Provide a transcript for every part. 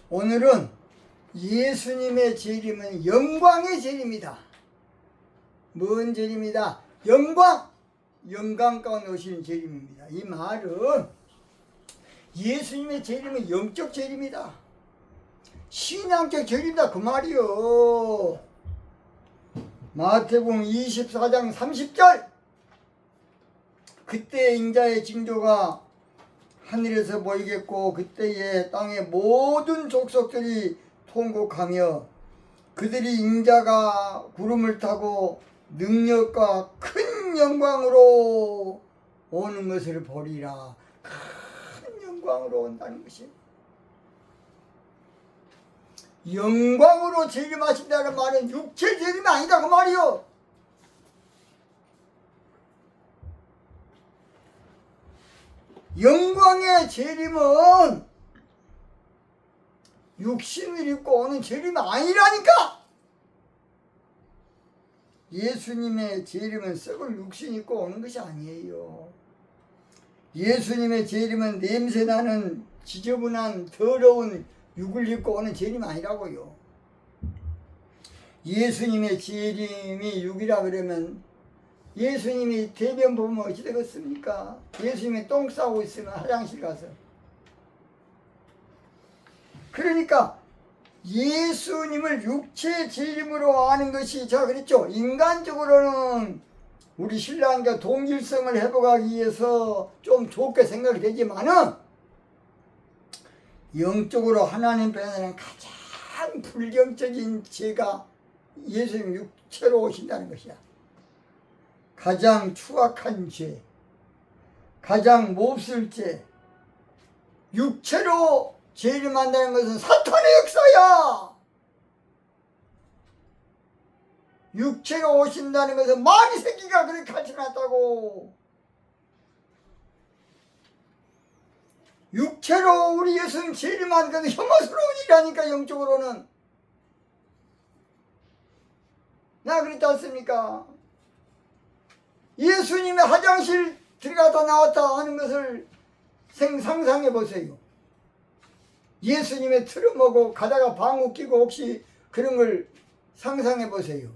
오늘은 예수님의 재림은 영광의 재림이다. 뭔 재림이다? 영광 가운데 오시는 재림입니다. 이 말은 예수님의 재림은 영적 재림이다. 신앙적 재림이다 그 말이요. 마태복음 24장 30절 그때 인자의 징조가 하늘에서 보이겠고 그때에 땅의 모든 족속들이 통곡하며 그들이 인자가 구름을 타고 능력과 큰 영광으로 오는 것을 보리라. 큰 영광으로 온다는 것이 영광으로 재림하신다는 말은 육체 재림이 아니다 그 말이요. 영광의 재림은 육신을 입고 오는 재림이 아니라니까. 예수님의 재림은 썩을 육신 입고 오는 것이 아니에요. 예수님의 재림은 냄새나는 지저분한 더러운 육을 입고 오는 재림이 아니라고요. 예수님의 재림이 육이라 그러면 예수님이 대변 보면 어찌 되겠습니까? 예수님이 똥 싸고 있으면 화장실 가서. 그러니까 예수님을 육체 재림으로 아는 것이 제가 그랬죠. 인간적으로는 우리 신랑과 동질성을 회복하기 위해서 좀 좋게 생각이 되지만은 영적으로 하나님 편에는 가장 불경적인 죄가 예수님 육체로 오신다는 것이야. 가장 추악한 죄, 가장 몹쓸 죄, 육체로 재림한다는 것은 사탄의 역사야. 육체로 오신다는 것은 마귀 새끼가 그렇게 가르쳐놨다고. 육체로 우리 예수님 재림하는 것은 혐오스러운 일이라니까. 영적으로는 나 그랬지 않습니까? 예수님의 화장실 들어갔다 나왔다 하는 것을 상상해 보세요. 예수님의 트름하고 가다가 방구 끼고 혹시 그런 걸 상상해 보세요.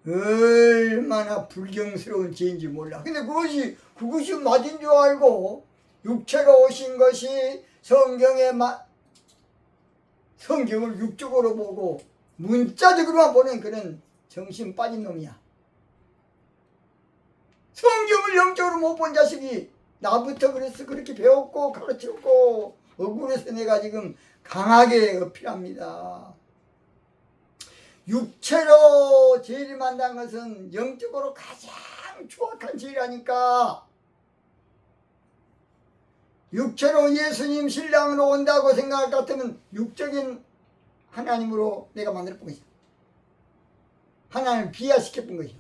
얼마나 불경스러운 죄인지 몰라. 근데 그것이 맞은 줄 알고 육체로 오신 것이 성경을 육적으로 보고 문자적으로만 보는 그런 정신 빠진 놈이야. 성경을 영적으로 못 본 자식이 나부터 그래서 그렇게 배웠고 가르쳤고 억울해서 내가 지금 강하게 어필합니다. 육체로 재림한다는 것은 영적으로 가장 추악한 죄라니까. 육체로 예수님 신랑으로 온다고 생각할 것 같으면 육적인 하나님으로 내가 만들어 본 것이야. 하나님을 비하시켜 본 것이야.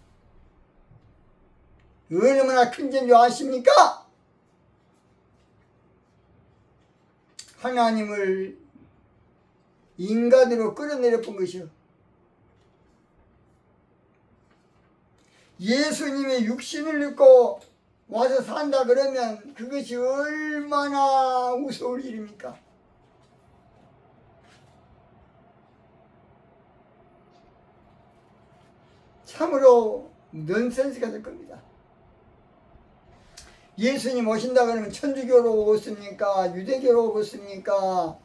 얼마나 큰 죄인 줄 아십니까? 하나님을 인간으로 끌어내려 본 것이요. 예수님의 육신을 입고 와서 산다 그러면 그것이 얼마나 무서울 일입니까? 참으로 넌센스가 될 겁니다. 예수님 오신다 그러면 천주교로 오겠습니까? 유대교로 오겠습니까?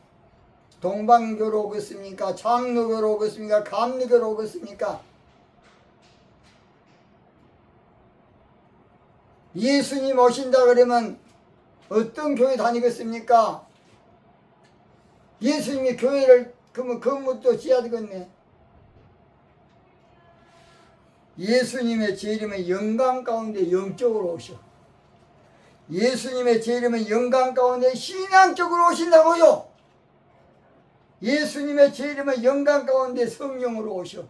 동방교로 오겠습니까? 장로교로 오겠습니까? 감리교로 오겠습니까? 예수님 오신다 그러면 어떤 교회 다니겠습니까? 예수님이 교회를 그러면 건물도 지어야 되겠네. 예수님의 재림은 영광 가운데 영적으로 오셔. 예수님의 재림은 영광 가운데 신앙적으로 오신다고요. 예수님의 재림은 영광 가운데 성령으로 오셔.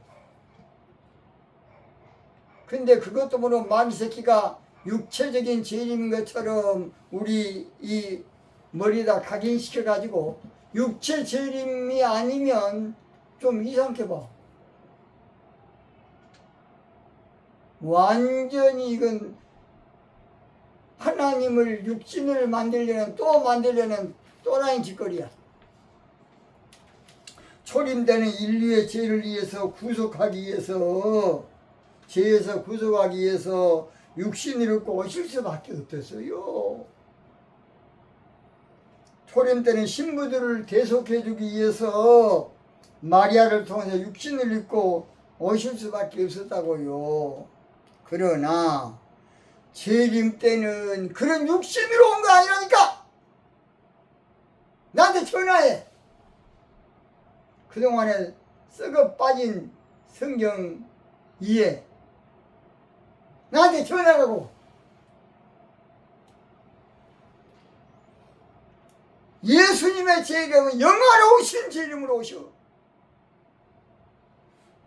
근데 그것도 모르고 마귀 새끼가 육체적인 재림인 것처럼 우리 이 머리에다 각인시켜 가지고 육체 재림이 아니면 좀 이상해 봐. 완전히 이건 하나님을 육신을 만들려는 또 만들려는 또라이 짓거리야. 초림되는 인류의 죄를 위해서 구속하기 위해서 죄에서 구속하기 위해서 육신을 입고 오실 수밖에 없었어요. 초림되는 신부들을 대속해주기 위해서 마리아를 통해서 육신을 입고 오실 수밖에 없었다고요. 그러나 재림 때는 그런 육신으로 온 거 아니라니까. 나한테 전화해. 그동안에 썩어 빠진 성경 이해 나한테 전화하고 예수님의 제 이름은 영화로우신 제 이름으로 오셔.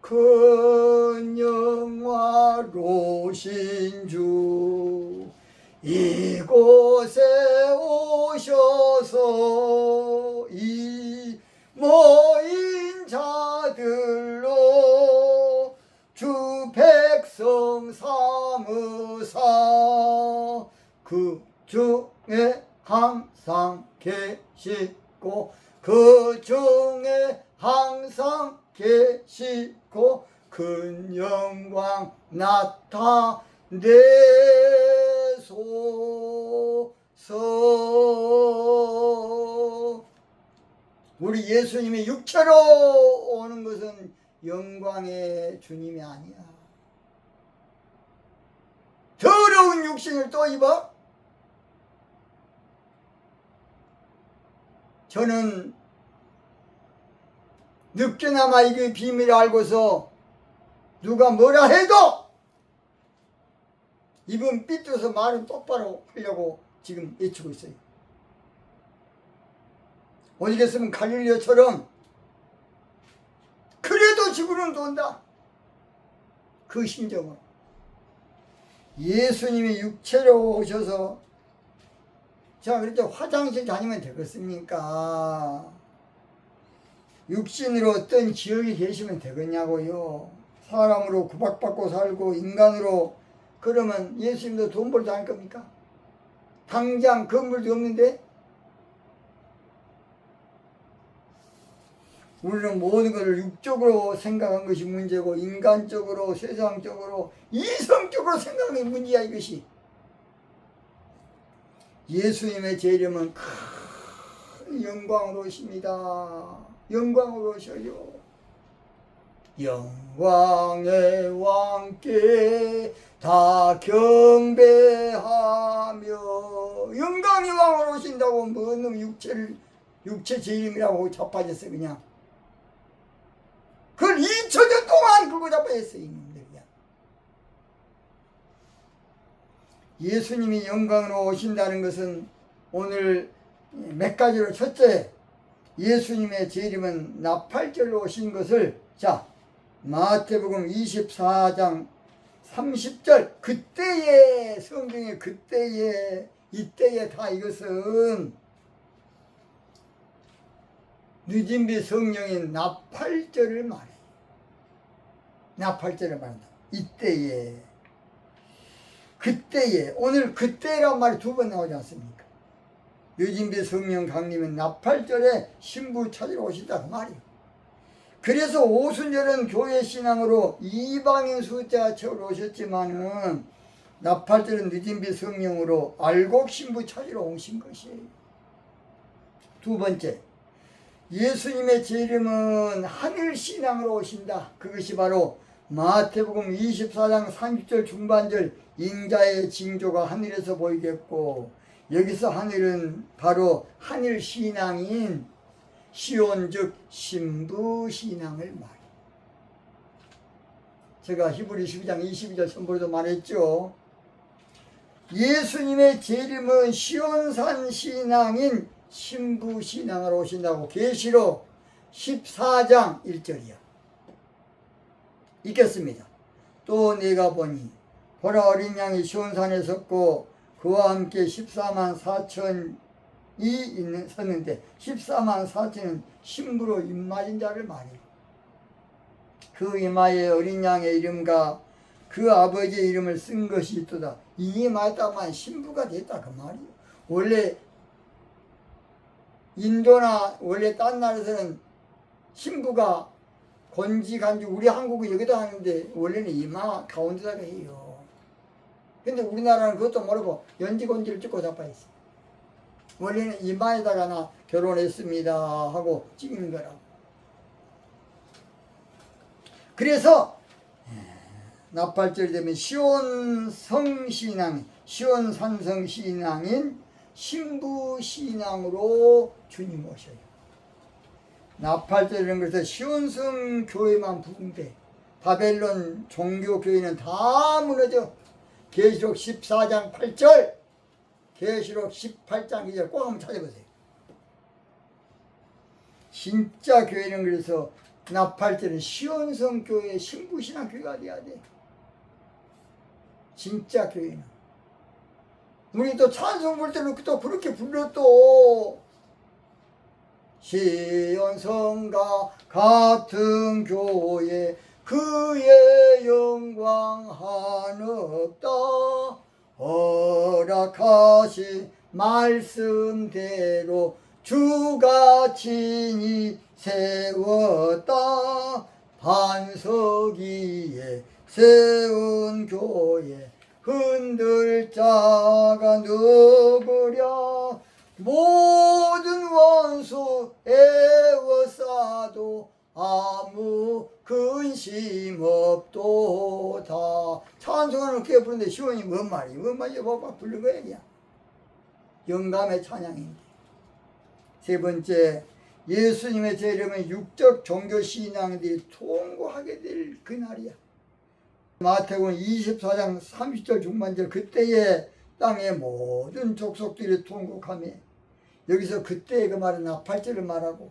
큰 영화로우신 주 이곳에 오셔서 이 모인 자들로 주 백성 삼으사 그 중에 항상 계시고 그 중에 항상 계시고 큰 영광 나타내소서. 우리 예수님이 육체로 오는 것은 영광의 주님이 아니야. 더러운 육신을 또 입어? 저는 늦게나마 이게 비밀을 알고서 누가 뭐라 해도 입은 삐뚤어서 말은 똑바로 하려고 지금 외치고 있어요. 어디겠으면 갈릴리오처럼 그래도 지구는 돈다. 그 심정으로 예수님이 육체로 오셔서 자 그렇죠. 화장실 다니면 되겠습니까? 육신으로 어떤 지역에 계시면 되겠냐고요. 사람으로 구박받고 살고 인간으로 그러면 예수님도 돈 벌지 않을 겁니까? 당장 건물도 없는데 우리는 모든 것을 육적으로 생각한 것이 문제고 인간적으로 세상적으로 이성적으로 생각하는 게 문제야. 이것이 예수님의 제 이름은 큰 영광으로 오십니다. 영광으로 오셔요. 영광의 왕께 다 경배하며 영광의 왕으로 오신다고 뭔 놈 육체 제 이름이라고 자빠졌어. 그냥 그걸 2000년 동안 그거 자빠졌어. 이놈들이야. 예수님이 영광으로 오신다는 것은 오늘 몇 가지로 첫째 예수님의 제 이름은 나팔절로 오신 것을 자 마태복음 24장 30절 그때에 성경에 그때에 이때에 다 이것은 늦은비 성령인 나팔절을 말해. 나팔절을 말한다. 이때에 그때에 오늘 그때란 말이 두 번 나오지 않습니까? 늦은비 성령 강림은 나팔절에 신부 찾으러 오신다 그 말이에요. 그래서 오순절은 교회 신앙으로 이방인 숫자가 채우러 오셨지만은 나팔절은 늦은비 성령으로 알곡 신부 찾으러 오신 것이에요. 두 번째 예수님의 제 이름은 하늘 신앙으로 오신다. 그것이 바로 마태복음 24장 30절 중반절 인자의 징조가 하늘에서 보이겠고 여기서 하늘은 바로 하늘 신앙인 시온 즉 신부 신앙을 말해. 제가 히브리 12장 22절 선보에도 말했죠. 예수님의 제 이름은 시온산 신앙인 신부 신앙으로 오신다고 계시록 14장 1절이야. 읽겠습니다. 또 내가 보니 보라 어린 양이 시온산에 섰고 그와 함께 14만 4천이 섰는데 14만 4천은 신부로 입맞은 자를 말해요. 그 이마에 어린 양의 이름과 그 아버지의 이름을 쓴 것이 있도다. 이에 맞다만 신부가 됐다 그 말이에요. 원래 인도나 원래 딴 나라에서는 신부가 건지간주 우리 한국은 여기다 하는데 원래는 이마 가운데다가 해요. 근데 우리나라는 그것도 모르고 연지곤지를 찍고 잡아있어. 원래는 이마에다가 나 결혼했습니다 하고 찍는 거라고. 그래서 나팔절이 되면 시온성신앙, 시온산성신앙인 신부신앙으로 주님 오셔요. 나팔절이라는 것은 시온성 교회만 부흥돼. 바벨론 종교교회는 다 무너져. 계시록 14장 8절, 계시록 18장 2절 꼭 한번 찾아보세요. 진짜 교회는 그래서 나팔절은 시온성 교회, 신부신앙 교회가 돼야 돼. 진짜 교회는. 우리 또 찬송 부를 때는 또 그렇게 불러 또. 시온성과 같은 교회 그의 영광 한없다. 허락하신 말씀대로 주가 친히 세웠다. 반석 위에 세운 교회 흔들 자가 누구랴. 모든 원수 애워싸도 아무 근심 없도다. 찬송하는 꽤 부르는데 시원이 뭔 말이야? 뭔 말이야? 뭐 부른 거야 그냥. 영감의 찬양인데. 세 번째, 예수님의 재림은 육적 종교 신앙들이 통고하게 될 그날이야. 마태복음 24장 30절 중반절, 그때에 땅의 모든 족속들이 통곡하며, 여기서 그때의 그 말은 나팔절을 말하고,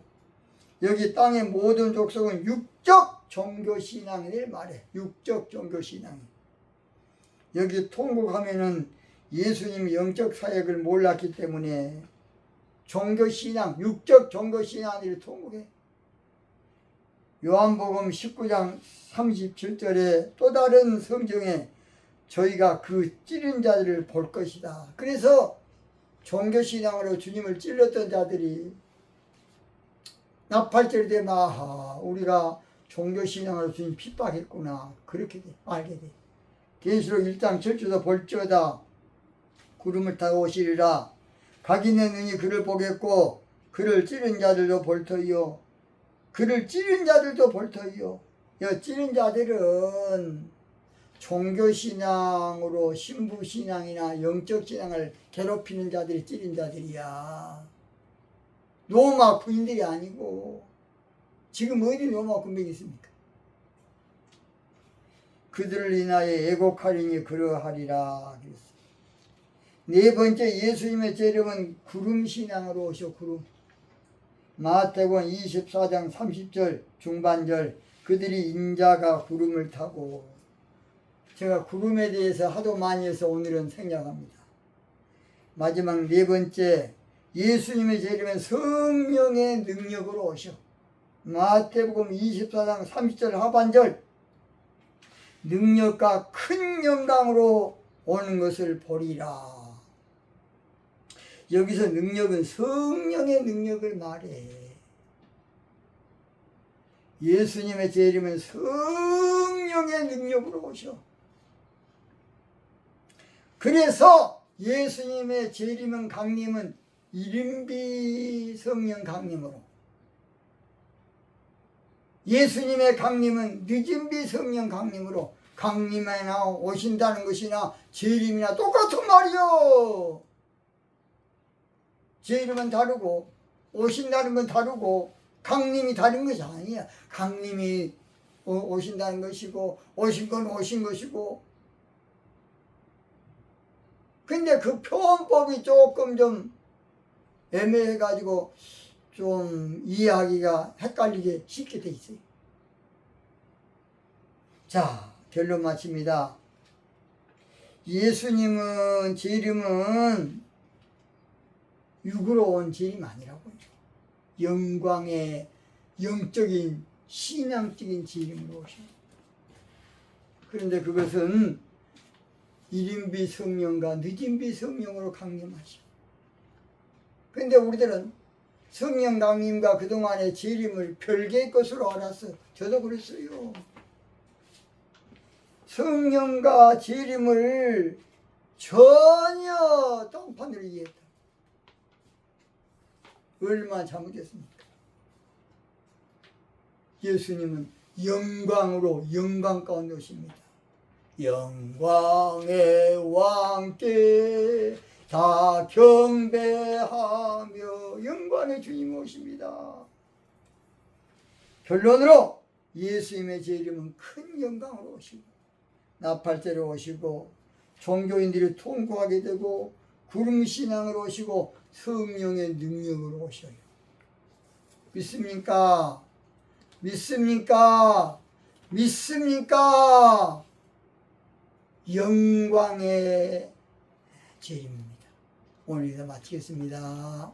여기 땅의 모든 족속은 육적 종교신앙을 말해. 육적 종교신앙. 여기 통곡하면은 예수님이 영적 사역을 몰랐기 때문에 종교신앙, 육적 종교신앙을 통곡해. 요한복음 19장 37절에 또 다른 성경에 저희가 그 찌른 자들을 볼 것이다. 그래서 종교신앙으로 주님을 찔렀던 자들이 나팔절 되면 아하, 우리가 종교신앙으로 주님 핍박했구나. 그렇게 돼, 알게 돼. 계시록 1장 7절도 볼지어다 구름을 타고 오시리라. 각인의 눈이 그를 보겠고 그를 찌른 자들도 볼 터이요. 그를 찌른 자들도 볼 터이요. 찌른 자들은 종교신앙으로 신부신앙이나 영적신앙을 괴롭히는 자들이 찌른 자들이야. 로마 군인들이 아니고. 지금 어디 로마 군병이 있습니까? 그들을 인하여 애곡하리니 그러하리라 그랬어요. 네 번째, 예수님의 재림은 구름신앙으로 오셔. 구름. 마태복음 24장 30절 중반절, 그들이 인자가 구름을 타고. 제가 구름에 대해서 하도 많이 해서 오늘은 생략합니다. 마지막 네 번째, 예수님의 재림은 성령의 능력으로 오셔. 마태복음 24장 30절 하반절, 능력과 큰 영광으로 오는 것을 보리라. 여기서 능력은 성령의 능력을 말해. 예수님의 재림은 성령의 능력으로 오셔. 그래서 예수님의 재림은 강림은 일인비 성령 강림으로, 예수님의 강림은 늦은비 성령 강림으로, 강림이나 오신다는 것이나 재림이나 똑같은 말이요. 재림은 다르고 오신다는 건 다르고 강림이 다른 것이 아니야. 강림이 오신다는 것이고 오신 건 오신 것이고. 근데 그 표현법이 조금 좀 애매해가지고 좀 이해하기가 헷갈리게 쉽게 돼 있어요. 자, 결론 마칩니다. 예수님은 재림은 육으로 온 재림 아니라고요. 영광의 영적인 신앙적인 재림으로 오셔요. 그런데 그것은 이른비 성령과 늦은비 성령으로 강림하셔. 근데 우리들은 성령 강림과 그동안의 재림을 별개의 것으로 알았어. 저도 그랬어요. 성령과 재림을 전혀 딴판으로 이해했다. 얼마나 잘못했습니까? 예수님은 영광으로 영광 가운데 오십니다. 영광의 왕께 다 경배하며 영광의 주님 오십니다. 결론으로 예수님의 재림은 큰 영광으로 오시고 나팔대로 오시고 종교인들이 통곡하게 되고 구름신앙으로 오시고 성령의 능력으로 오셔요. 믿습니까? 믿습니까? 믿습니까? 영광의 재림입니다. 오늘 여기서 마치겠습니다.